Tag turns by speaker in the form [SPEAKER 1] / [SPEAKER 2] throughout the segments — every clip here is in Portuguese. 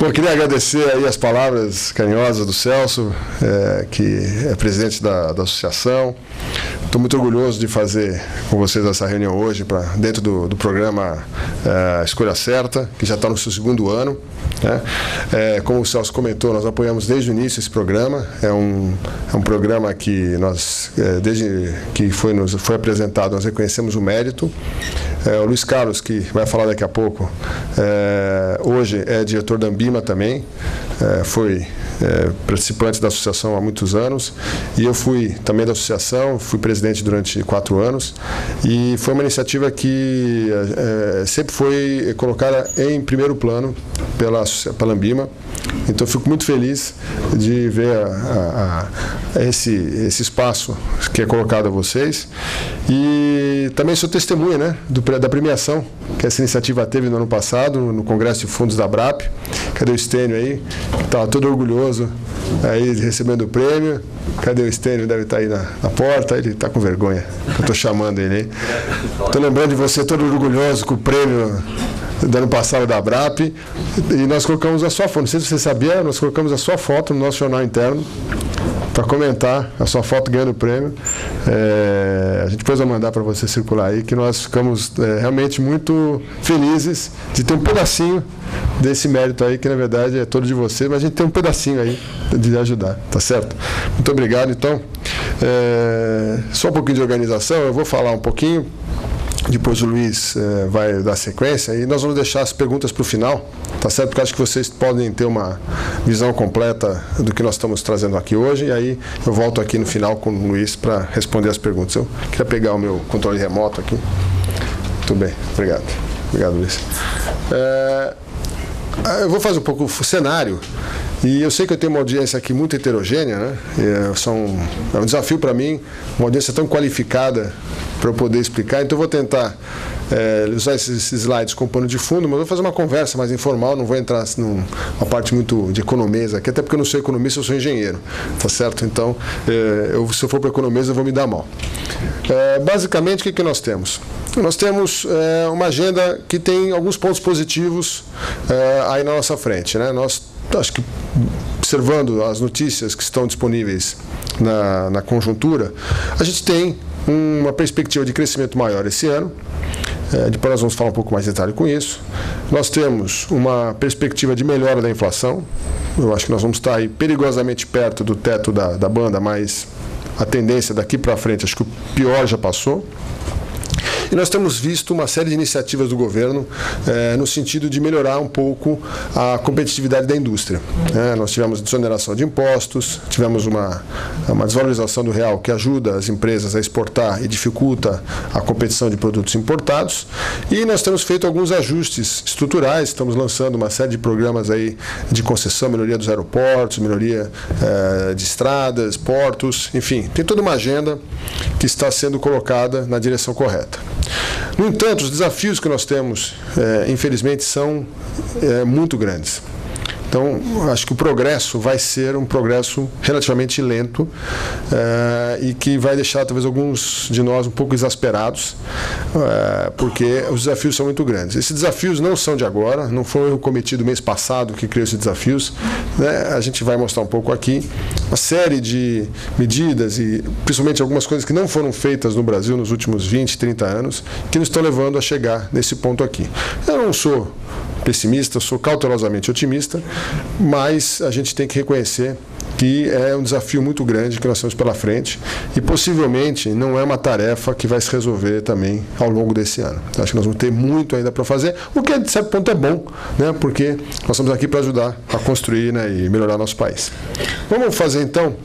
[SPEAKER 1] Bom, eu queria agradecer aí as palavras carinhosas do Celso, que é presidente da associação. Estou muito orgulhoso de fazer com vocês essa reunião hoje, dentro do programa Escolha Certa, que já está no seu segundo ano. Como o Celso comentou, nós apoiamos desde o início esse programa. É um programa que nós, desde que foi apresentado, nós reconhecemos o mérito. O Luiz Carlos, que vai falar daqui a pouco, hoje é diretor da Ambima também, foi participante da associação há muitos anos, e eu fui também da associação, fui presidente durante 4 anos, e foi uma iniciativa que sempre foi colocada em primeiro plano pela Ambima. Então, eu fico muito feliz de ver esse espaço que é colocado a vocês. E também sou testemunha, né, da premiação que essa iniciativa teve no ano passado, no Congresso de Fundos da ABRAP. Cadê o Estênio aí? Estava todo orgulhoso aí recebendo o prêmio. Cadê o Estênio? Deve estar aí na porta. Ele está com vergonha. Eu estou chamando ele aí. Estou lembrando de você, todo orgulhoso com o prêmio do ano passado da ABRAP, e nós colocamos a sua foto, não sei se você sabia, nós colocamos a sua foto no nosso jornal interno para comentar a sua foto ganhando o prêmio. A gente depois vai mandar para você circular aí, que nós ficamos realmente muito felizes de ter um pedacinho desse mérito aí, que na verdade é todo de você, mas a gente tem um pedacinho aí de ajudar, tá certo? Muito obrigado. Então, só um pouquinho de organização, eu vou falar um pouquinho, depois o Luiz vai dar sequência, e nós vamos deixar as perguntas para o final, tá certo? Porque acho que vocês podem ter uma visão completa do que nós estamos trazendo aqui hoje, e aí eu volto aqui no final com o Luiz para responder as perguntas. Eu queria pegar o meu controle remoto aqui. Muito bem, obrigado. Obrigado, Luiz. Eu vou fazer um pouco o cenário, e eu sei que eu tenho uma audiência aqui muito heterogênea, né? É um desafio para mim, uma audiência tão qualificada para eu poder explicar, então eu vou tentar usar esses slides como pano de fundo, mas eu vou fazer uma conversa mais informal, não vou entrar numa parte muito de economia aqui, até porque eu não sou economista, eu sou engenheiro, tá certo? Então, se eu for para economia, eu vou me dar mal. Basicamente, o que nós temos? Nós temos uma agenda que tem alguns pontos positivos aí na nossa frente, né? Nós, acho que, observando as notícias que estão disponíveis na conjuntura, a gente tem uma perspectiva de crescimento maior esse ano. Depois nós vamos falar um pouco mais em detalhe com isso. Nós temos uma perspectiva de melhora da inflação. Eu acho que nós vamos estar aí perigosamente perto do teto da banda, mas a tendência daqui para frente, acho que o pior já passou. E nós temos visto uma série de iniciativas do governo no sentido de melhorar um pouco a competitividade da indústria. Nós tivemos desoneração de impostos, tivemos uma desvalorização do real que ajuda as empresas a exportar e dificulta a competição de produtos importados. E nós temos feito alguns ajustes estruturais, estamos lançando uma série de programas aí de concessão, melhoria dos aeroportos, melhoria de estradas, portos, enfim, tem toda uma agenda que está sendo colocada na direção correta. No entanto, os desafios que nós temos, infelizmente, são muito grandes. Então, acho que o progresso vai ser um progresso relativamente lento e que vai deixar, talvez, alguns de nós um pouco exasperados, porque os desafios são muito grandes. Esses desafios não são de agora, não foi um erro cometido mês passado que criou esses desafios, né? A gente vai mostrar um pouco aqui uma série de medidas e, principalmente, algumas coisas que não foram feitas no Brasil nos últimos 20, 30 anos, que nos estão levando a chegar nesse ponto aqui. Eu não sou pessimista, eu sou cautelosamente otimista, mas a gente tem que reconhecer que é um desafio muito grande que nós temos pela frente e possivelmente não é uma tarefa que vai se resolver também ao longo desse ano. Acho que nós vamos ter muito ainda para fazer, o que de certo ponto é bom, né? Porque nós estamos aqui para ajudar a construir, né, e melhorar nosso país. Vamos fazer então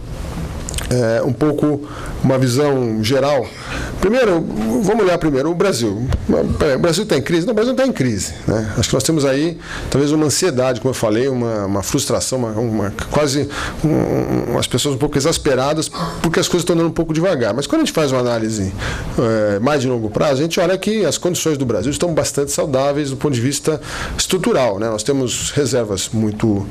[SPEAKER 1] um pouco uma visão geral. Primeiro, vamos olhar primeiro o Brasil. O Brasil está em crise? Não, o Brasil não está em crise, né? Acho que nós temos aí talvez uma ansiedade, como eu falei, uma frustração, quase as pessoas um pouco exasperadas porque as coisas estão andando um pouco devagar. Mas quando a gente faz uma análise mais de longo prazo, a gente olha que as condições do Brasil estão bastante saudáveis do ponto de vista estrutural, né? Nós temos reservas muito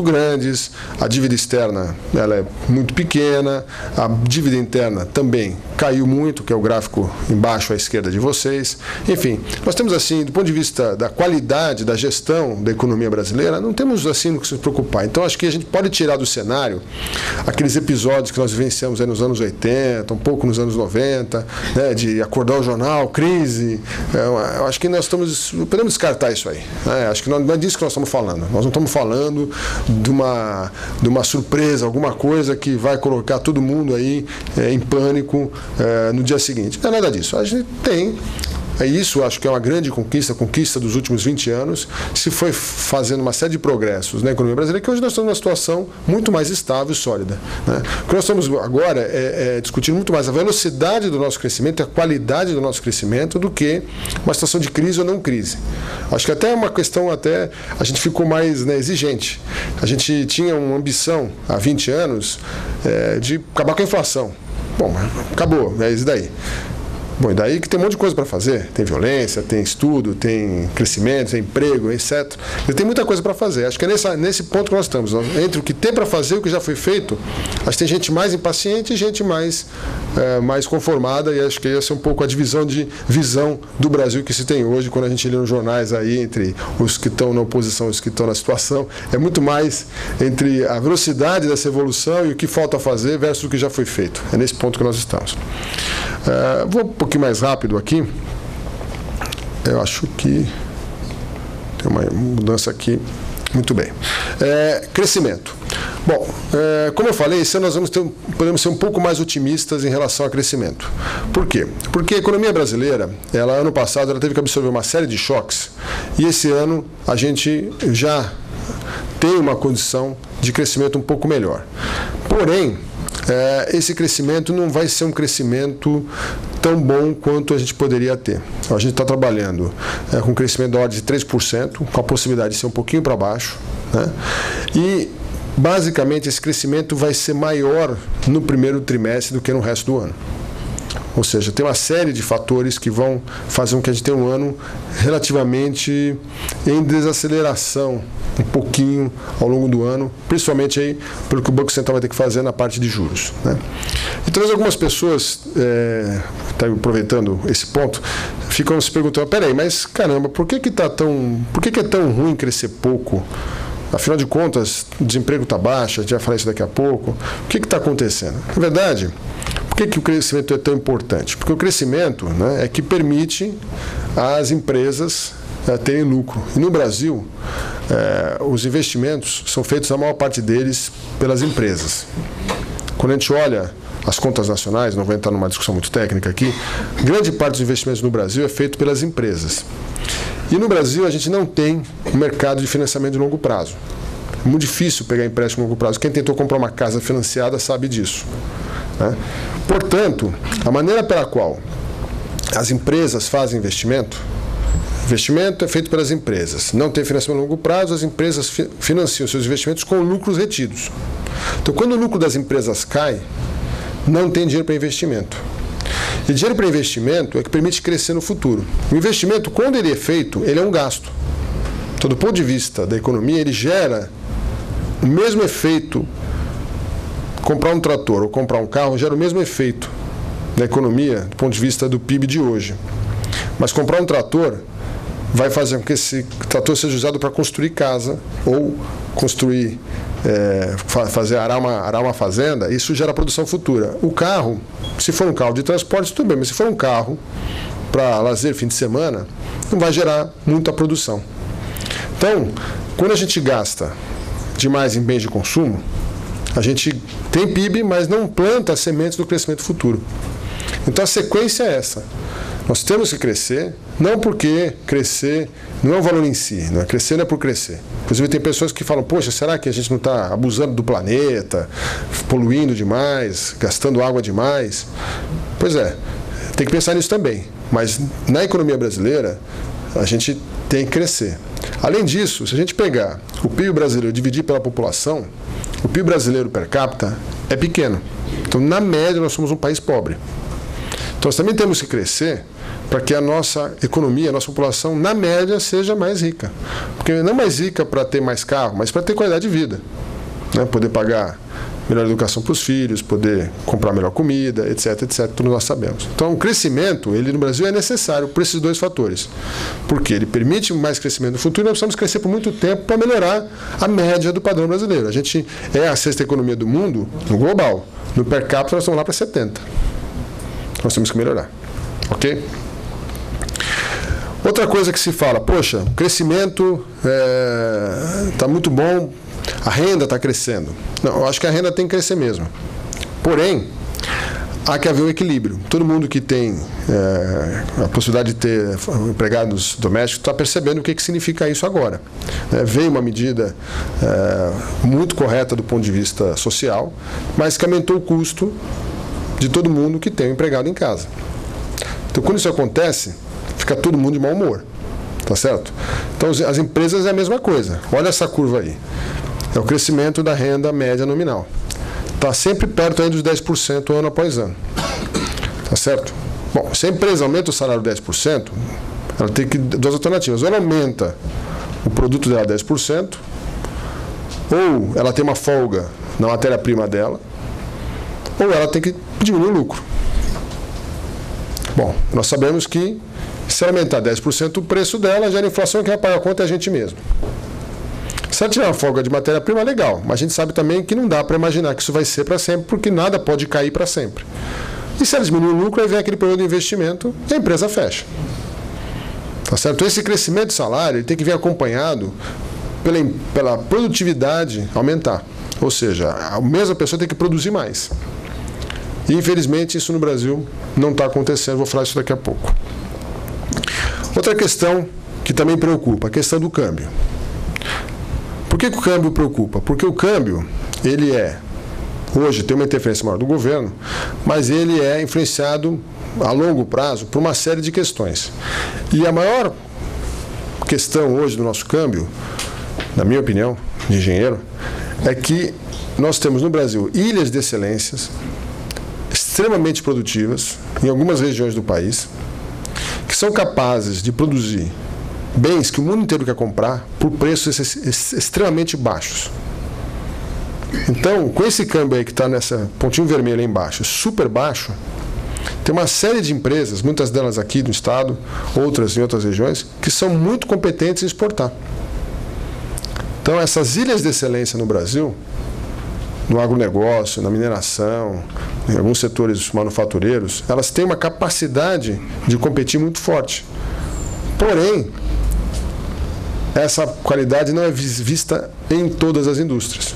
[SPEAKER 1] grandes, a dívida externa ela é muito pequena, a dívida interna também caiu muito, que é o gráfico embaixo à esquerda de vocês. Enfim, nós temos assim, do ponto de vista da qualidade da gestão da economia brasileira, não temos assim no que se preocupar. Então acho que a gente pode tirar do cenário aqueles episódios que nós vivenciamos aí nos anos 80, um pouco nos anos 90, né, de acordar o jornal, crise. Eu acho que nós podemos descartar isso aí. Né? Acho que não é disso que nós estamos falando. Nós não estamos falando de uma surpresa, alguma coisa que vai colocar todo mundo aí em pânico no dia seguinte. Não é nada disso. A gente tem. Isso acho que é uma grande conquista dos últimos 20 anos, se foi fazendo uma série de progressos na economia brasileira, que hoje nós estamos numa situação muito mais estável e sólida. Né? O que nós estamos agora discutindo muito mais a velocidade do nosso crescimento e a qualidade do nosso crescimento do que uma situação de crise ou não crise. Acho que até é uma questão, a gente ficou mais, né, exigente. A gente tinha uma ambição há 20 anos de acabar com a inflação. Bom, acabou, é isso daí. Bom, e daí que tem um monte de coisa para fazer. Tem violência, tem estudo, tem crescimento, tem emprego, etc. E tem muita coisa para fazer. Acho que é nesse ponto que nós estamos. Entre o que tem para fazer e o que já foi feito, acho que tem gente mais impaciente e gente mais conformada. E acho que essa é um pouco a divisão do Brasil que se tem hoje, quando a gente lê nos jornais aí, entre os que estão na oposição e os que estão na situação. É muito mais entre a velocidade dessa evolução e o que falta fazer versus o que já foi feito. É nesse ponto que nós estamos. Vou um pouquinho mais rápido aqui. Eu acho que tem uma mudança aqui. Muito bem. Crescimento. Bom, como eu falei, esse ano nós podemos ser um pouco mais otimistas em relação ao crescimento. Por quê? Porque a economia brasileira, ano passado, ela teve que absorver uma série de choques e esse ano a gente já tem uma condição de crescimento um pouco melhor. Porém, esse crescimento não vai ser um crescimento tão bom quanto a gente poderia ter. A gente está trabalhando com um crescimento da ordem de 3%, com a possibilidade de ser um pouquinho para baixo, né? E, basicamente, esse crescimento vai ser maior no primeiro trimestre do que no resto do ano. Ou seja, tem uma série de fatores que vão fazer com que a gente tenha um ano relativamente em desaceleração, um pouquinho ao longo do ano, principalmente aí pelo que o Banco Central vai ter que fazer na parte de juros. Né? Então, algumas pessoas, aproveitando esse ponto, ficam se perguntando, peraí, mas caramba, por que é tão ruim crescer pouco? Afinal de contas, o desemprego está baixo, a gente vai falar isso daqui a pouco. O que está acontecendo? Na verdade, por que o crescimento é tão importante? Porque o crescimento, né, é que permite às empresas terem lucro. E no Brasil, os investimentos são feitos, a maior parte deles, pelas empresas. Quando a gente olha as contas nacionais, não vou entrar numa discussão muito técnica aqui, grande parte dos investimentos no Brasil é feito pelas empresas. E no Brasil a gente não tem um mercado de financiamento de longo prazo. É muito difícil pegar empréstimo de longo prazo. Quem tentou comprar uma casa financiada sabe disso. Né? Portanto, a maneira pela qual as empresas fazem investimento é feito pelas empresas. Não tem financiamento de longo prazo, as empresas financiam seus investimentos com lucros retidos. Então, quando o lucro das empresas cai, não tem dinheiro para investimento. E dinheiro para investimento é que permite crescer no futuro. O investimento, quando ele é feito, ele é um gasto. Então, do ponto de vista da economia, ele gera o mesmo efeito. Comprar um trator ou comprar um carro gera o mesmo efeito na economia, do ponto de vista do PIB de hoje. Mas comprar um trator vai fazer com que esse trator seja usado para construir casa ou construir, arar uma fazenda. Isso gera produção futura. O carro, se for um carro de transporte, tudo bem, mas se for um carro para lazer, fim de semana, não vai gerar muita produção. Então, quando a gente gasta demais em bens de consumo, a gente tem PIB, mas não planta as sementes do crescimento futuro. Então a sequência é essa. Nós temos que crescer, não porque crescer não é um valor em si, não é crescer não é por crescer. Inclusive tem pessoas que falam, poxa, será que a gente não está abusando do planeta, poluindo demais, gastando água demais? Pois é, tem que pensar nisso também. Mas na economia brasileira, a gente tem que crescer. Além disso, se a gente pegar o PIB brasileiro e dividir pela população, o PIB brasileiro per capita é pequeno. Então, na média, nós somos um país pobre. Então, nós também temos que crescer para que a nossa economia, a nossa população, na média, seja mais rica. Porque não mais rica para ter mais carro, mas para ter qualidade de vida. Né? Poder pagar melhor educação para os filhos, poder comprar melhor comida, etc, etc, tudo nós sabemos. Então, o crescimento, ele no Brasil é necessário por esses dois fatores. Porque ele permite mais crescimento no futuro e nós precisamos crescer por muito tempo para melhorar a média do padrão brasileiro. A gente é a sexta economia do mundo, no global. No per capita, nós estamos lá para 70. Nós temos que melhorar. Ok? Outra coisa que se fala, poxa, o crescimento está muito bom, a renda está crescendo. Não, eu acho que a renda tem que crescer mesmo. Porém, há que haver um equilíbrio. Todo mundo que tem a possibilidade de ter empregados domésticos está percebendo o que significa isso agora. Veio uma medida muito correta do ponto de vista social, mas que aumentou o custo de todo mundo que tem um empregado em casa. Então, quando isso acontece, fica todo mundo de mau humor. Tá certo? Então, as empresas é a mesma coisa. Olha essa curva aí. É o crescimento da renda média nominal. Está sempre perto aí dos 10% ano após ano. Tá certo? Bom, se a empresa aumenta o salário 10%, ela tem que duas alternativas. Ou ela aumenta o produto dela 10%, ou ela tem uma folga na matéria-prima dela, ou ela tem que diminuir o lucro. Bom, nós sabemos que se ela aumentar 10% o preço dela, gera inflação, quem vai pagar a conta é a gente mesmo. Se ela tiver uma folga de matéria-prima, legal. Mas a gente sabe também que não dá para imaginar que isso vai ser para sempre, porque nada pode cair para sempre. E se ela diminui o lucro, aí vem aquele problema do investimento e a empresa fecha. Tá certo? Então, esse crescimento de salário ele tem que vir acompanhado pela produtividade aumentar. Ou seja, a mesma pessoa tem que produzir mais. E, infelizmente, isso no Brasil não está acontecendo. Vou falar isso daqui a pouco. Outra questão que também preocupa, a questão do câmbio. Por que o câmbio preocupa? Porque o câmbio, ele hoje tem uma interferência maior do governo, mas ele é influenciado a longo prazo por uma série de questões. E a maior questão hoje do nosso câmbio, na minha opinião, de engenheiro, é que nós temos no Brasil ilhas de excelências extremamente produtivas em algumas regiões do país, que são capazes de produzir bens que o mundo inteiro quer comprar por preços extremamente baixos. Então, com esse câmbio aí que está nessa pontinho vermelho aí embaixo, super baixo, tem uma série de empresas, muitas delas aqui do estado, outras em outras regiões, que são muito competentes em exportar. Então, essas ilhas de excelência no Brasil, no agronegócio, na mineração, em alguns setores manufatureiros, elas têm uma capacidade de competir muito forte. Porém, essa qualidade não é vista em todas as indústrias.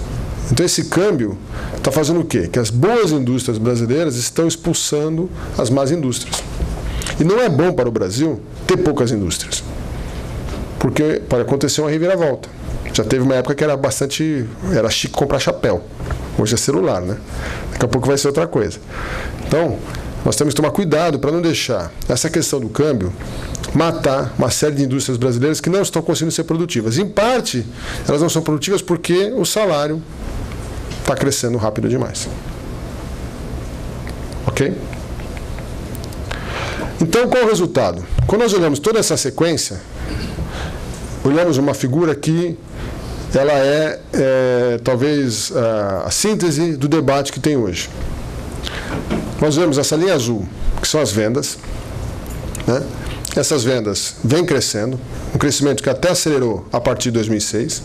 [SPEAKER 1] Então, esse câmbio está fazendo o quê? Que as boas indústrias brasileiras estão expulsando as más indústrias. E não é bom para o Brasil ter poucas indústrias, porque pode acontecer uma reviravolta. Já teve uma época que era chique comprar chapéu. Hoje é celular, né? Daqui a pouco vai ser outra coisa. Então, nós temos que tomar cuidado para não deixar essa questão do câmbio matar uma série de indústrias brasileiras que não estão conseguindo ser produtivas. Em parte, elas não são produtivas porque o salário está crescendo rápido demais. Ok? Então, qual é o resultado? Quando nós olhamos toda essa sequência, olhamos uma figura que ela talvez a síntese do debate que tem hoje. Nós vemos essa linha azul, que são as vendas, né? Essas vendas vêm crescendo, um crescimento que até acelerou a partir de 2006,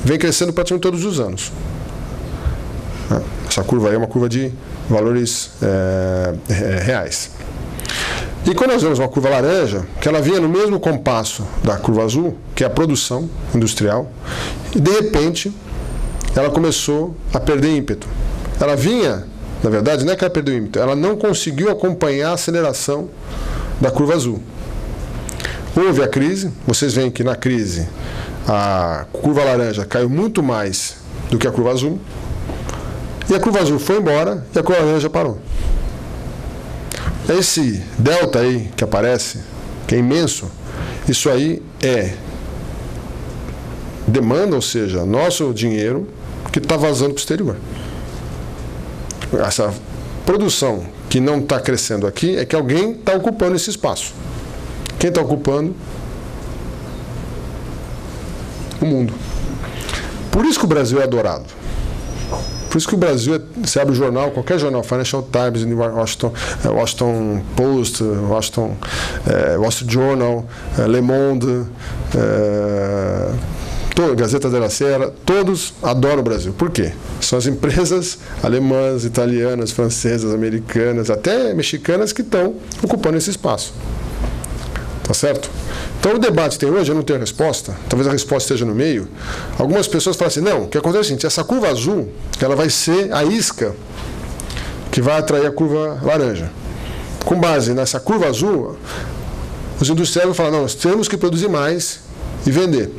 [SPEAKER 1] vem crescendo praticamente todos os anos. Essa curva aí é uma curva de valores reais. E quando nós vemos uma curva laranja, que ela vinha no mesmo compasso da curva azul, que é a produção industrial, e de repente ela começou a perder ímpeto. Ela vinha, na verdade, não é que ela perdeu ímpeto, ela não conseguiu acompanhar a aceleração da curva azul. Houve a crise, vocês veem que na crise a curva laranja caiu muito mais do que a curva azul, e a curva azul foi embora e a curva laranja parou. Esse delta aí que aparece, que é imenso, isso aí é demanda, ou seja, nosso dinheiro que está vazando para o exterior. Essa produção que não está crescendo aqui é que alguém está ocupando esse espaço. Quem está ocupando? O mundo. Por isso que o Brasil é adorado. Por isso que o Brasil, você abre o jornal, qualquer jornal, Financial Times, Washington Post, Wall Street Journal, Le Monde, Gazeta della Sera, todos adoram o Brasil. Por quê? São as empresas alemãs, italianas, francesas, americanas, até mexicanas que estão ocupando esse espaço. Tá certo? Então o debate que tem hoje, eu não tenho resposta, talvez a resposta esteja no meio. Algumas pessoas falam assim, não, o que acontece é o seguinte, essa curva azul, ela vai ser a isca que vai atrair a curva laranja. Com base nessa curva azul, os industriais vão falar, não, nós temos que produzir mais e vender.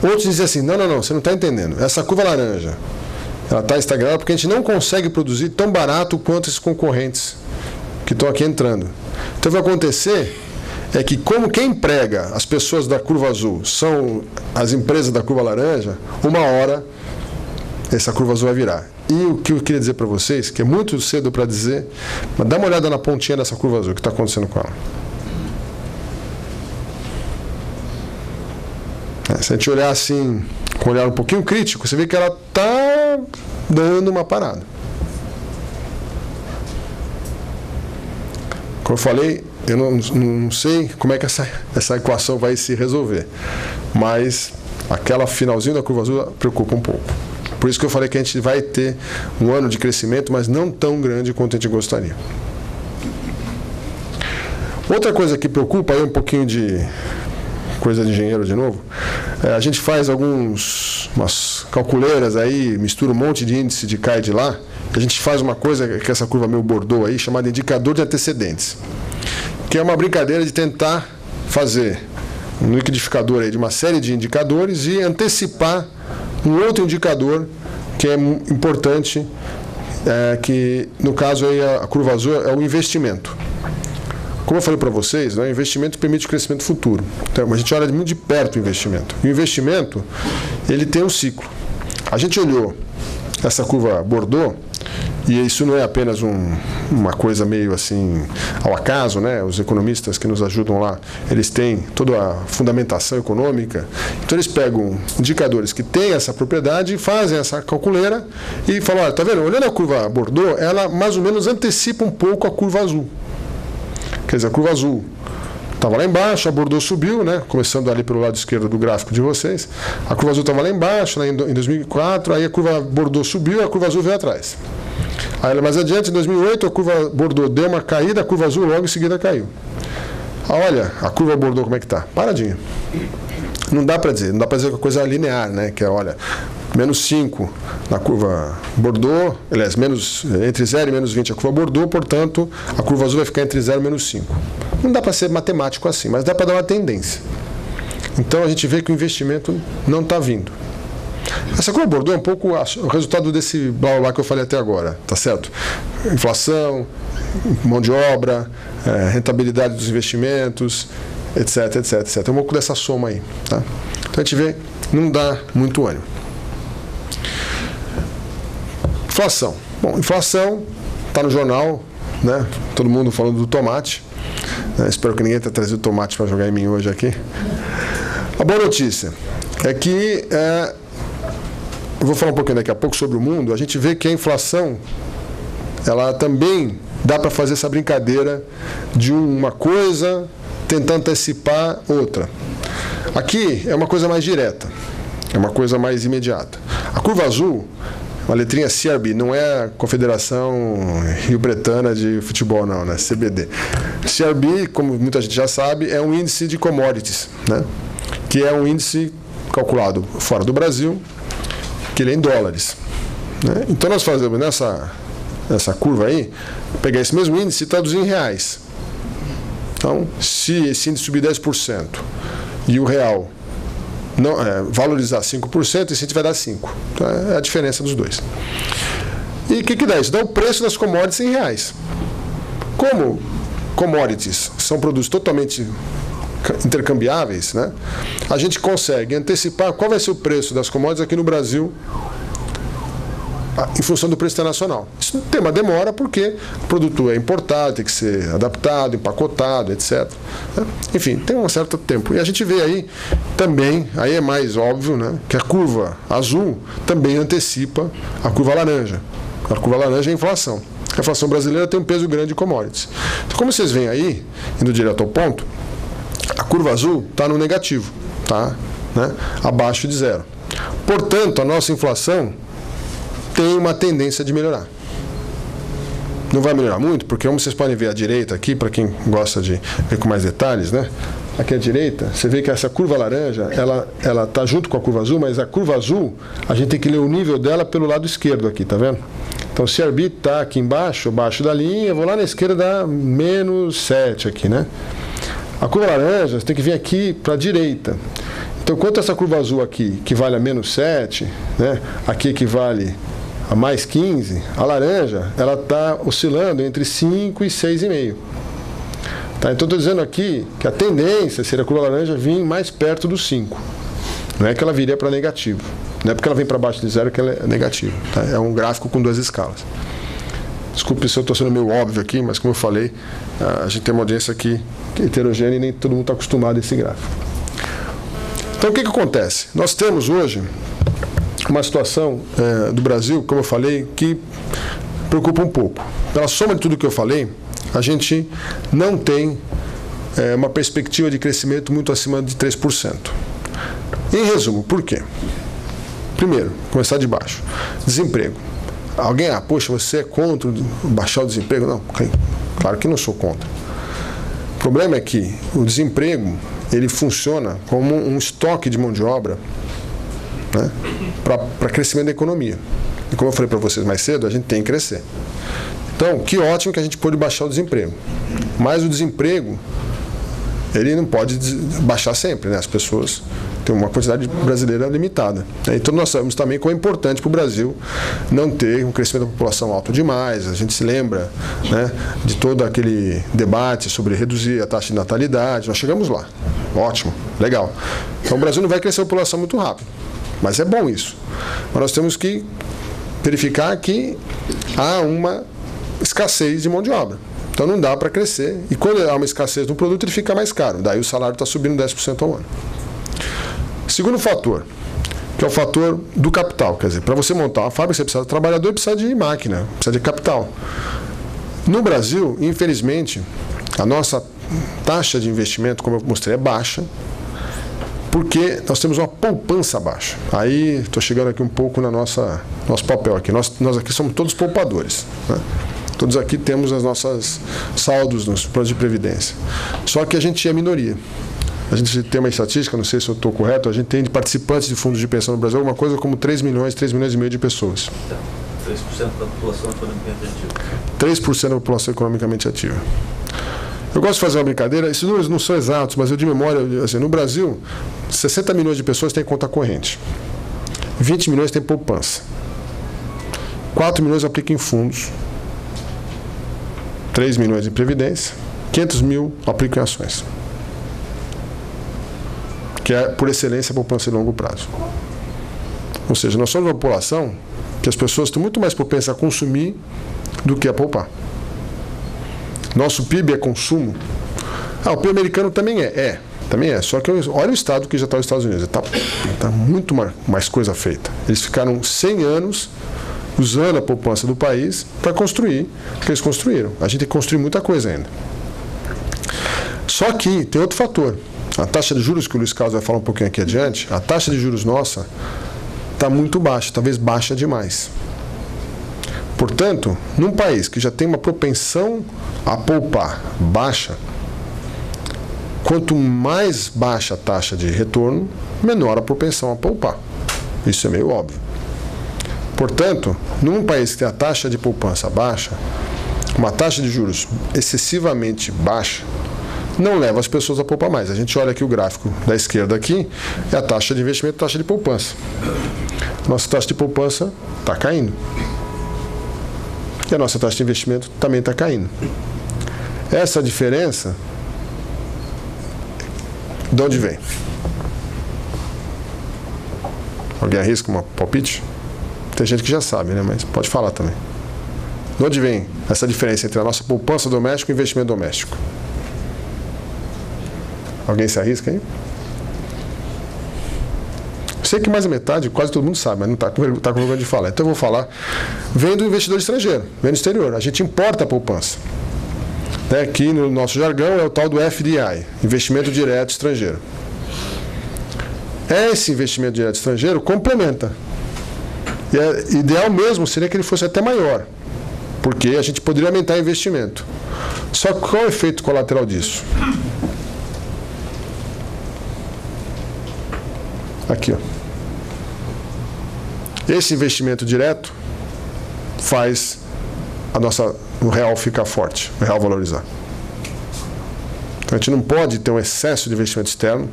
[SPEAKER 1] Outros dizem assim, não, você não está entendendo. Essa curva laranja, ela está estagnada porque a gente não consegue produzir tão barato quanto esses concorrentes que estão aqui entrando. Então, o que vai acontecer é que, como quem emprega as pessoas da curva azul são as empresas da curva laranja, uma hora essa curva azul vai virar. E o que eu queria dizer para vocês, que é muito cedo para dizer, mas dá uma olhada na pontinha dessa curva azul, o que está acontecendo com ela. Se a gente olhar assim, com um olhar um pouquinho crítico, você vê que ela está dando uma parada. Como eu falei, eu não sei como é que essa equação vai se resolver, mas aquela finalzinho da curva azul preocupa um pouco. Por isso que eu falei que a gente vai ter um ano de crescimento, mas não tão grande quanto a gente gostaria. Outra coisa que preocupa, aí um pouquinho de coisa de engenheiro de novo, a gente faz umas calculeiras aí, mistura um monte de índice de cá e de lá, a gente faz uma coisa que essa curva meio bordô aí, chamada indicador de antecedentes, que é uma brincadeira de tentar fazer um liquidificador aí de uma série de indicadores e antecipar um outro indicador que é importante, que no caso aí a curva azul é o investimento. Como eu falei para vocês, o investimento permite o crescimento futuro. Então, a gente olha muito de perto o investimento. E o investimento, ele tem um ciclo. A gente olhou essa curva bordô, e isso não é apenas uma coisa meio assim ao acaso, né? Os economistas que nos ajudam lá, eles têm toda a fundamentação econômica. Então eles pegam indicadores que têm essa propriedade, fazem essa calculeira e falam, olha, tá vendo? Olhando a curva bordô, ela mais ou menos antecipa um pouco a curva azul. Quer dizer, a curva azul estava lá embaixo, a bordô subiu, né? Começando ali pelo lado esquerdo do gráfico de vocês. A curva azul estava lá embaixo, né? Em 2004, aí a curva bordô subiu e a curva azul veio atrás. Aí mais adiante, em 2008, a curva bordô deu uma caída, a curva azul logo em seguida caiu. Olha a curva bordô como é que está, paradinha. Não dá para dizer que é coisa linear, né? Que é, olha, menos 5 na curva bordô, aliás, entre 0 e menos 20 a curva bordô, portanto, a curva azul vai ficar entre 0 e menos 5. Não dá para ser matemático assim, mas dá para dar uma tendência. Então a gente vê que o investimento não está vindo. Essa curva bordô é um pouco o resultado desse blá blá que eu falei até agora, tá certo? Inflação, mão de obra, rentabilidade dos investimentos, etc, etc, etc. É um pouco dessa soma aí, tá? Então a gente vê, não dá muito ânimo. Inflação. Bom, inflação está no jornal, né? Todo mundo falando do tomate. Espero que ninguém tenha trazido tomate para jogar em mim hoje aqui. A boa notícia é que eu vou falar um pouquinho daqui a pouco sobre o mundo. A gente vê que a inflação, ela também dá para fazer essa brincadeira de uma coisa tentar antecipar outra. Aqui é uma coisa mais direta, é uma coisa mais imediata. A curva azul, uma letrinha CRB, não é a Confederação Rio-Bretana de Futebol, não, né? CBD. CRB, como muita gente já sabe, é um índice de commodities, né? Que é um índice calculado fora do Brasil, que ele é em dólares, né? Então nós fazemos nessa curva aí, pegar esse mesmo índice e traduzir em reais. Então, se esse índice subir 10% e o real não, valorizar 5%, esse índice vai dar 5%. Então, é a diferença dos dois. E o que dá isso? Dá o preço das commodities em reais. Como commodities são produtos totalmente intercambiáveis, né? A gente consegue antecipar qual vai ser o preço das commodities aqui no Brasil em função do preço internacional. Isso tem uma demora porque o produto é importado, tem que ser adaptado, empacotado, etc. Enfim, tem um certo tempo. E a gente vê aí também, aí é mais óbvio, né, que a curva azul também antecipa a curva laranja. A curva laranja é a inflação. A inflação brasileira tem um peso grande de commodities. Então, como vocês veem aí, indo direto ao ponto, a curva azul está no negativo, tá? Né? Abaixo de zero. Portanto, a nossa inflação tem uma tendência de melhorar. Não vai melhorar muito, porque como vocês podem ver à direita aqui, para quem gosta de ver com mais detalhes, né? Aqui à direita, você vê que essa curva laranja, ela está junto com a curva azul, mas a curva azul, a gente tem que ler o nível dela pelo lado esquerdo aqui, tá vendo? Então, se a CRB está aqui embaixo, abaixo da linha, eu vou lá na esquerda dar menos 7 aqui, né? A curva laranja, você tem que vir aqui para a direita. Então, enquanto essa curva azul aqui equivale a menos 7, né? Aqui equivale a mais 15, a laranja, ela está oscilando entre 5 e 6,5. Tá? Então, estou dizendo aqui que a tendência seria a curva laranja vir mais perto do 5. Não é que ela viria para negativo. Não é porque ela vem para baixo de zero que ela é negativa. Tá? É um gráfico com duas escalas. Desculpe se eu estou sendo meio óbvio aqui, mas como eu falei, a gente tem uma audiência aqui que é heterogênea e nem todo mundo está acostumado a esse gráfico. Então, o que acontece? Nós temos hoje uma situação do Brasil, como eu falei, que preocupa um pouco. Pela soma de tudo que eu falei, a gente não tem uma perspectiva de crescimento muito acima de 3%. Em resumo, por quê? Primeiro, começar de baixo. Desemprego. Alguém, poxa, você é contra baixar o desemprego? Não, claro que não sou contra. O problema é que o desemprego, ele funciona como um estoque de mão de obra, né, para crescimento da economia. E como eu falei para vocês mais cedo, a gente tem que crescer. Então, que ótimo que a gente pôde baixar o desemprego. Mas o desemprego, ele não pode baixar sempre, né? As pessoas têm uma quantidade brasileira limitada. Então, nós sabemos também que é importante para o Brasil não ter um crescimento da população alto demais. A gente se lembra, né, de todo aquele debate sobre reduzir a taxa de natalidade. Nós chegamos lá. Ótimo, legal. Então, o Brasil não vai crescer a população muito rápido. Mas é bom isso. Mas nós temos que verificar que há uma escassez de mão de obra. Então não dá para crescer. E quando há uma escassez do produto, ele fica mais caro. Daí o salário está subindo 10% ao ano. Segundo fator, que é o fator do capital. Quer dizer, para você montar uma fábrica, você precisa de trabalhador e precisa de máquina, precisa de capital. No Brasil, infelizmente, a nossa taxa de investimento, como eu mostrei, é baixa, porque nós temos uma poupança baixa. Aí estou chegando aqui um pouco na nosso papel aqui. Nós aqui somos todos poupadores, né? Todos aqui temos as nossas saldos nos planos de previdência. Só que a gente é minoria. A gente tem uma estatística, não sei se eu estou correto, a gente tem de participantes de fundos de pensão no Brasil alguma coisa como 3 milhões e meio de pessoas.
[SPEAKER 2] Então, 3% da população economicamente ativa.
[SPEAKER 1] 3% da população economicamente ativa. Eu gosto de fazer uma brincadeira, esses números não são exatos, mas eu de memória, assim, no Brasil, 60 milhões de pessoas têm conta corrente. 20 milhões têm poupança. 4 milhões aplicam em fundos. 3 milhões em previdência. 500 mil aplicam em ações. Que é, por excelência, a poupança de longo prazo. Ou seja, nós somos uma população que as pessoas estão muito mais propensas a consumir do que a poupar. Nosso PIB é consumo. O PIB americano também é. Também é. Só que olha o estado que já está os Estados Unidos. Está muito mais coisa feita. Eles ficaram 100 anos usando a poupança do país para construir o que eles construíram. A gente tem que construir muita coisa ainda. Só que tem outro fator. A taxa de juros, que o Luiz Carlos vai falar um pouquinho aqui adiante, a taxa de juros nossa está muito baixa, talvez baixa demais. Portanto, num país que já tem uma propensão a poupar baixa, quanto mais baixa a taxa de retorno, menor a propensão a poupar. Isso é meio óbvio. Portanto, num país que tem a taxa de poupança baixa, uma taxa de juros excessivamente baixa, não leva as pessoas a poupar mais. A gente olha aqui o gráfico da esquerda aqui, é a taxa de investimento e a taxa de poupança. Nossa taxa de poupança está caindo. E a nossa taxa de investimento também está caindo. Essa diferença, de onde vem? Alguém arrisca uma palpite? Tem gente que já sabe, né? Mas pode falar também. De onde vem essa diferença entre a nossa poupança doméstica e o investimento doméstico? Alguém se arrisca aí? Sei que mais da metade, quase todo mundo sabe, mas não está com vergonha de falar. Então eu vou falar. Vem do investidor estrangeiro, vem do exterior. A gente importa a poupança. Aqui no nosso jargão é o tal do FDI, investimento direto estrangeiro. Esse investimento direto estrangeiro complementa. E ideal mesmo seria que ele fosse até maior, porque a gente poderia aumentar o investimento. Só que qual é o efeito colateral disso? Aqui, ó. Esse investimento direto faz o real ficar forte, o real valorizar. Então a gente não pode ter um excesso de investimento externo,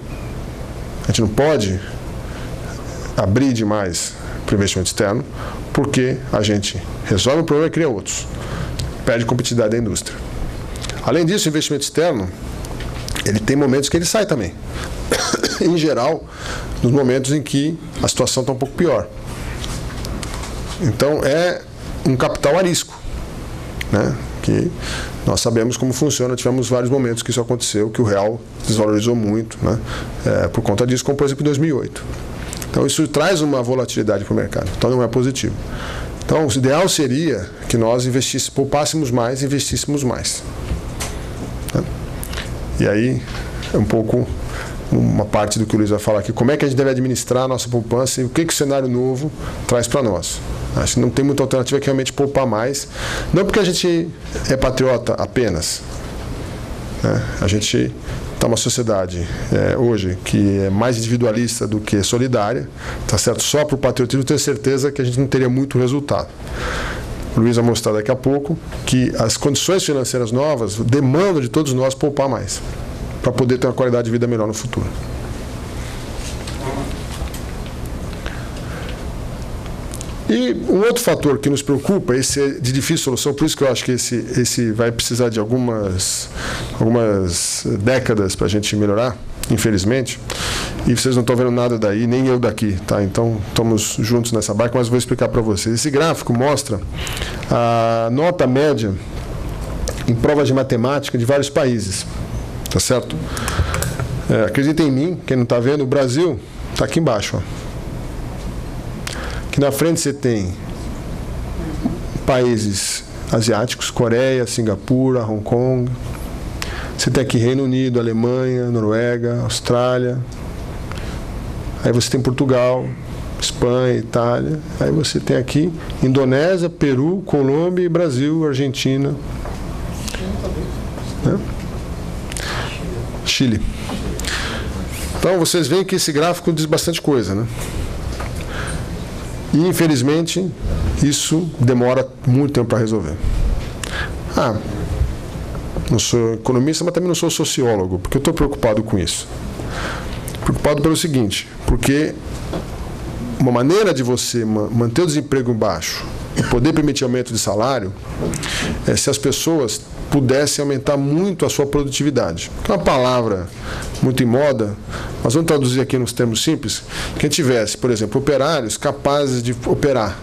[SPEAKER 1] a gente não pode abrir demais para o investimento externo, porque a gente resolve o problema e cria outros. Perde competitividade da indústria. Além disso, o investimento externo, ele tem momentos que ele sai também. Em geral, nos momentos em que a situação está um pouco pior. Então, é um capital a risco, né? Que nós sabemos como funciona, tivemos vários momentos que isso aconteceu, que o real desvalorizou muito, né? Por conta disso, como por exemplo em 2008. Então, isso traz uma volatilidade para o mercado, então não é positivo. Então, o ideal seria que nós poupássemos mais e investíssemos mais. Né? E aí, é um pouco uma parte do que o Luiz vai falar aqui, como é que a gente deve administrar a nossa poupança e o que o cenário novo traz para nós. Acho que não tem muita alternativa que realmente poupar mais, não porque a gente é patriota apenas, né? A gente está numa sociedade hoje que é mais individualista do que solidária, tá certo? Só para o patriotismo eu tenho certeza que a gente não teria muito resultado. O Luiz vai mostrar daqui a pouco que as condições financeiras novas demandam de todos nós poupar mais, para poder ter uma qualidade de vida melhor no futuro. E um outro fator que nos preocupa, esse é de difícil solução, por isso que eu acho que esse vai precisar de algumas décadas para a gente melhorar, infelizmente, e vocês não estão vendo nada daí, nem eu daqui, tá? Então, estamos juntos nessa barca, mas vou explicar para vocês. Esse gráfico mostra a nota média em provas de matemática de vários países, tá certo? Acreditem em mim, quem não está vendo, o Brasil está aqui embaixo, ó. Aqui na frente você tem países asiáticos, Coreia, Singapura, Hong Kong. Você tem aqui Reino Unido, Alemanha, Noruega, Austrália. Aí você tem Portugal, Espanha, Itália. Aí você tem aqui Indonésia, Peru, Colômbia, Brasil, Argentina. Né? Chile. Então vocês veem que esse gráfico diz bastante coisa, né? E, infelizmente, isso demora muito tempo para resolver. Não sou economista, mas também não sou sociólogo, porque eu estou preocupado com isso. Preocupado pelo seguinte, porque uma maneira de você manter o desemprego baixo e poder permitir aumento de salário é se as pessoas pudessem aumentar muito a sua produtividade. É uma palavra muito em moda, mas vamos traduzir aqui nos termos simples, que tivesse, por exemplo, operários capazes de operar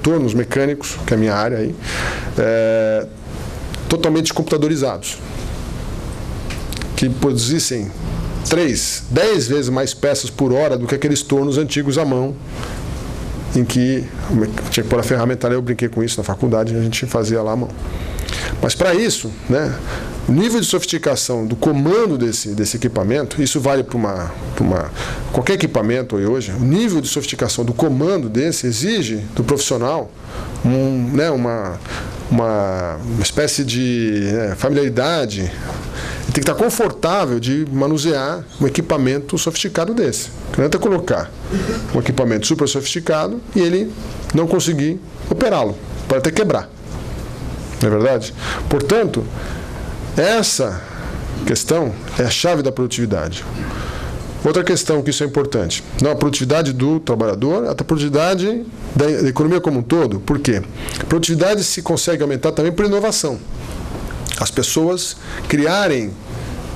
[SPEAKER 1] tornos mecânicos, que é a minha área aí, totalmente computadorizados, que produzissem 10 vezes mais peças por hora do que aqueles tornos antigos à mão, em que tinha que pôr a ferramenta, eu brinquei com isso na faculdade, a gente fazia lá à mão. Mas para isso, né, o nível de sofisticação do comando desse equipamento, isso vale para qualquer equipamento hoje, o nível de sofisticação do comando desse exige do profissional uma espécie de familiaridade. Ele tem que estar confortável de manusear um equipamento sofisticado desse. Não adianta colocar um equipamento super sofisticado e ele não conseguir operá-lo, pode até quebrar. Não é verdade? Portanto, essa questão é a chave da produtividade. Outra questão que isso é importante, não a produtividade do trabalhador, a produtividade da economia como um todo. Por quê? A produtividade se consegue aumentar também por inovação. As pessoas criarem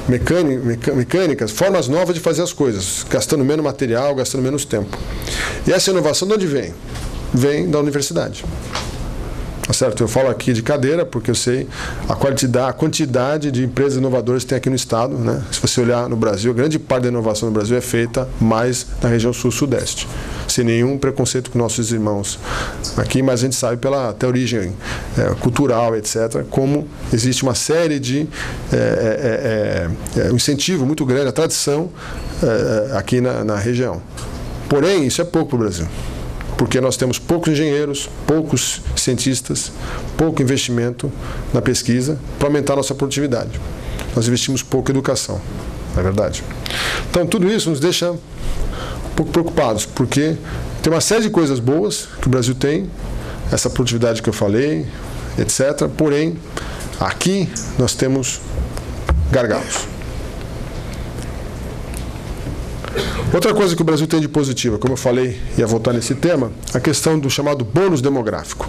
[SPEAKER 1] mecânicas, formas novas de fazer as coisas, gastando menos material, gastando menos tempo. E essa inovação de onde vem? vem da universidade. Tá certo? Eu falo aqui de cadeira porque eu sei a quantidade de empresas inovadoras que tem aqui no estado, né? Se você olhar no Brasil, a grande parte da inovação no Brasil é feita mais na região sul-sudeste, sem nenhum preconceito com nossos irmãos aqui, mas a gente sabe pela até origem cultural, etc., como existe uma série de um incentivo muito grande, a tradição aqui na região. Porém, isso é pouco para o Brasil, porque nós temos poucos engenheiros, poucos cientistas, pouco investimento na pesquisa para aumentar a nossa produtividade. Nós investimos pouco em educação, não é verdade? Então, tudo isso nos deixa um pouco preocupados, porque tem uma série de coisas boas que o Brasil tem, essa produtividade que eu falei, etc. Porém, aqui nós temos gargalos. Outra coisa que o Brasil tem de positiva, como eu falei, ia voltar nesse tema, a questão do chamado bônus demográfico.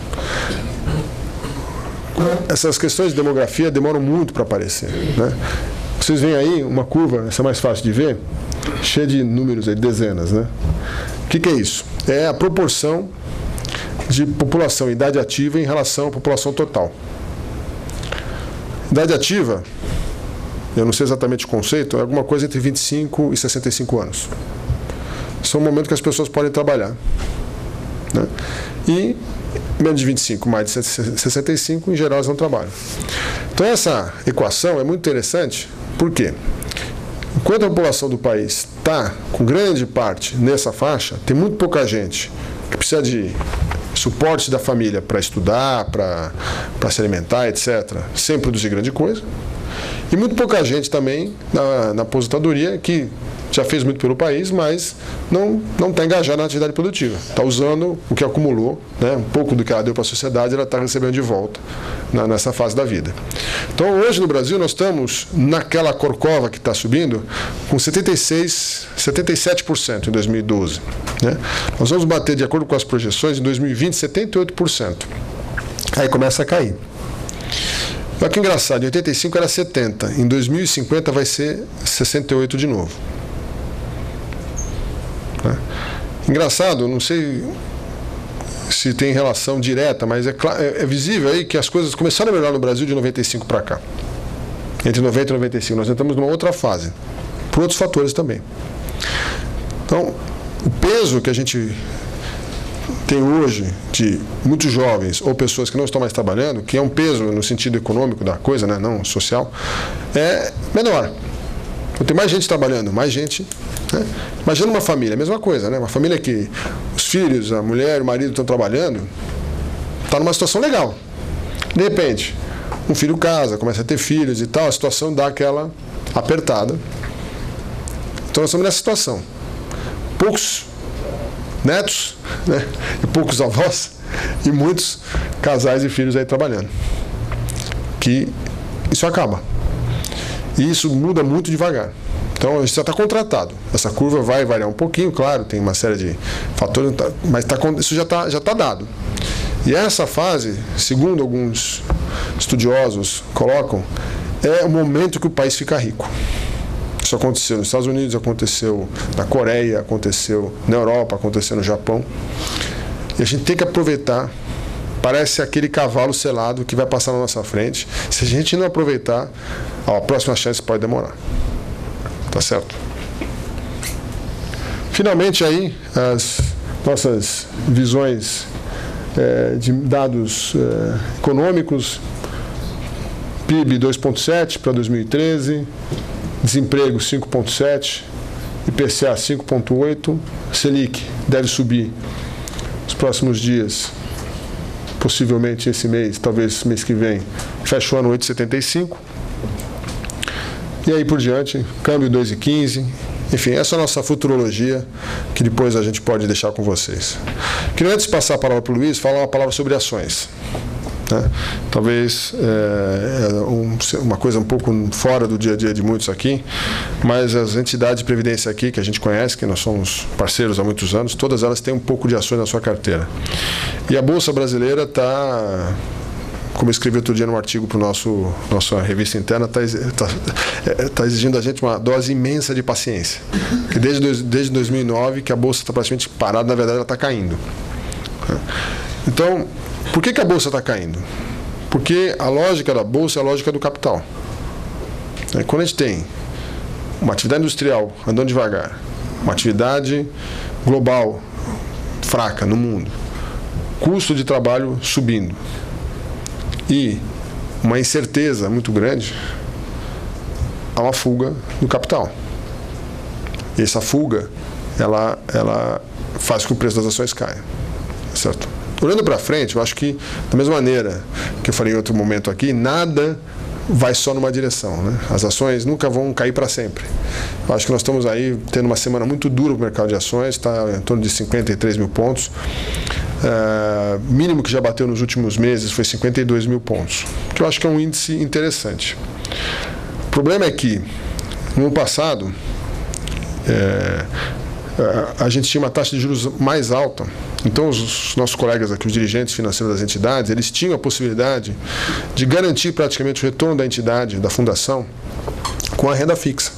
[SPEAKER 1] Essas questões de demografia demoram muito para aparecer, né? Vocês veem aí uma curva, essa é mais fácil de ver, cheia de números aí, dezenas, né? O que é isso? É a proporção de população em idade ativa em relação à população total. Idade ativa, eu não sei exatamente o conceito, é alguma coisa entre 25 e 65 anos. Esse é o momento que as pessoas podem trabalhar, né? E menos de 25, mais de 65, em geral, elas não trabalham. Então, essa equação é muito interessante, por quê? Enquanto a população do país está com grande parte nessa faixa, tem muito pouca gente que precisa de suporte da família para estudar, para se alimentar, etc., sem produzir grande coisa. E muito pouca gente também na aposentadoria que já fez muito pelo país, mas não está engajada na atividade produtiva. Está usando o que acumulou, né, um pouco do que ela deu para a sociedade, ela está recebendo de volta nessa fase da vida. Então, hoje no Brasil, nós estamos naquela corcova que está subindo com 77% em 2012. Né? Nós vamos bater, de acordo com as projeções, em 2020, 78%. Aí começa a cair. Olha que engraçado, em 85 era 70, em 2050 vai ser 68 de novo. Né? Engraçado, não sei se tem relação direta, mas é visível aí que as coisas começaram a melhorar no Brasil de 95 para cá. Entre 90 e 95, nós entramos numa outra fase, por outros fatores também. Então, o peso que a gente tem hoje de muitos jovens ou pessoas que não estão mais trabalhando, que é um peso no sentido econômico da coisa, né, não social, é menor. Então, tem mais gente trabalhando, mais gente. Né? Imagina uma família, a mesma coisa, né? Uma família que os filhos, a mulher, o marido estão trabalhando, está numa situação legal. De repente, um filho casa, começa a ter filhos e tal, a situação dá aquela apertada. Então nós estamos nessa situação. Poucos netos, né? E poucos avós e muitos casais e filhos aí trabalhando. Que isso acaba. E isso muda muito devagar. Então, a gente já está contratado. Essa curva vai variar um pouquinho, claro, tem uma série de fatores, mas isso já tá dado. E essa fase, segundo alguns estudiosos colocam, é o momento que o país fica rico. Isso aconteceu nos Estados Unidos, aconteceu na Coreia, aconteceu na Europa, aconteceu no Japão. E a gente tem que aproveitar. Parece aquele cavalo selado que vai passar na nossa frente. Se a gente não aproveitar, a próxima chance pode demorar. Tá certo? Finalmente aí, as nossas visões de dados econômicos. PIB 2,7 para 2013, desemprego 5,7, IPCA 5,8, Selic deve subir nos próximos dias, possivelmente esse mês, talvez mês que vem, fecha o ano 8,75. E aí por diante, câmbio 2,15. Enfim, essa é a nossa futurologia, que depois a gente pode deixar com vocês. Queria, antes de passar a palavra para o Luiz, falar uma palavra sobre ações. Né? Talvez uma coisa um pouco fora do dia a dia de muitos aqui, mas as entidades de previdência aqui, que a gente conhece, que nós somos parceiros há muitos anos, todas elas têm um pouco de ações na sua carteira. E a Bolsa Brasileira está... Como eu escrevi outro dia num artigo para nossa revista interna, está exigindo da gente uma dose imensa de paciência. Porque desde 2009 que a Bolsa está praticamente parada, na verdade ela está caindo. Então, por que a Bolsa está caindo? Porque a lógica da Bolsa é a lógica do capital. Quando a gente tem uma atividade industrial andando devagar, uma atividade global fraca no mundo, custo de trabalho subindo e uma incerteza muito grande, há uma fuga do capital. E essa fuga, ela faz com que o preço das ações caia. Certo? Olhando para frente, eu acho que, da mesma maneira que eu falei em outro momento aqui, nada vai só numa direção, né? As ações nunca vão cair para sempre. Eu acho que nós estamos aí tendo uma semana muito dura para o mercado de ações, está em torno de 53 mil pontos. Mínimo que já bateu nos últimos meses foi 52 mil pontos, que eu acho que é um índice interessante. O problema é que, no ano passado, a gente tinha uma taxa de juros mais alta. Então, os nossos colegas aqui, os dirigentes financeiros das entidades, eles tinham a possibilidade de garantir praticamente o retorno da entidade, da fundação, com a renda fixa.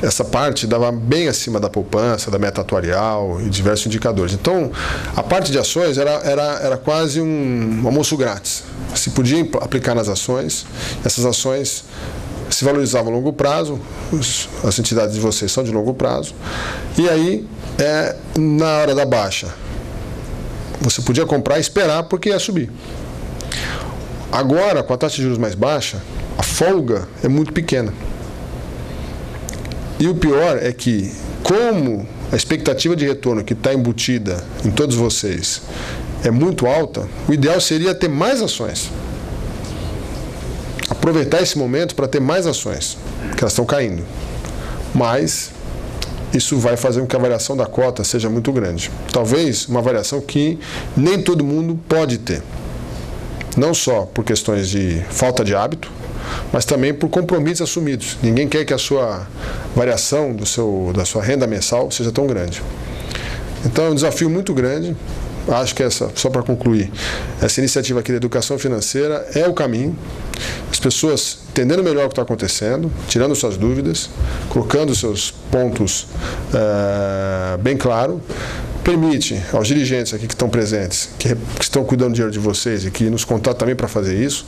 [SPEAKER 1] Essa parte dava bem acima da poupança, da meta atuarial e diversos indicadores. Então, a parte de ações era quase um almoço grátis. Se podia aplicar nas ações, essas ações se valorizavam a longo prazo, as entidades de vocês são de longo prazo, e aí, na hora da baixa, você podia comprar e esperar porque ia subir. Agora, com a taxa de juros mais baixa, a folga é muito pequena. E o pior é que, como a expectativa de retorno que está embutida em todos vocês é muito alta, o ideal seria ter mais ações. Aproveitar esse momento para ter mais ações, que elas estão caindo. Mas isso vai fazer com que a variação da cota seja muito grande. Talvez uma variação que nem todo mundo pode ter. Não só por questões de falta de hábito, mas também por compromissos assumidos. Ninguém quer que a sua variação da sua renda mensal seja tão grande. Então é um desafio muito grande. Acho que só para concluir, essa iniciativa aqui da educação financeira é o caminho. As pessoas entendendo melhor o que está acontecendo, tirando suas dúvidas, colocando seus pontos bem claro, permite aos dirigentes aqui que estão presentes, que estão cuidando do dinheiro de vocês e que nos contatam também para fazer isso,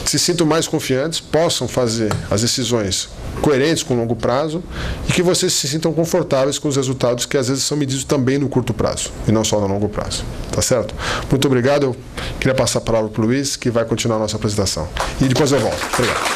[SPEAKER 1] que se sintam mais confiantes, possam fazer as decisões coerentes com o longo prazo e que vocês se sintam confortáveis com os resultados que às vezes são medidos também no curto prazo e não só no longo prazo. Tá certo? Muito obrigado. Eu queria passar a palavra para o Luiz, que vai continuar a nossa apresentação. E depois eu volto. Obrigado.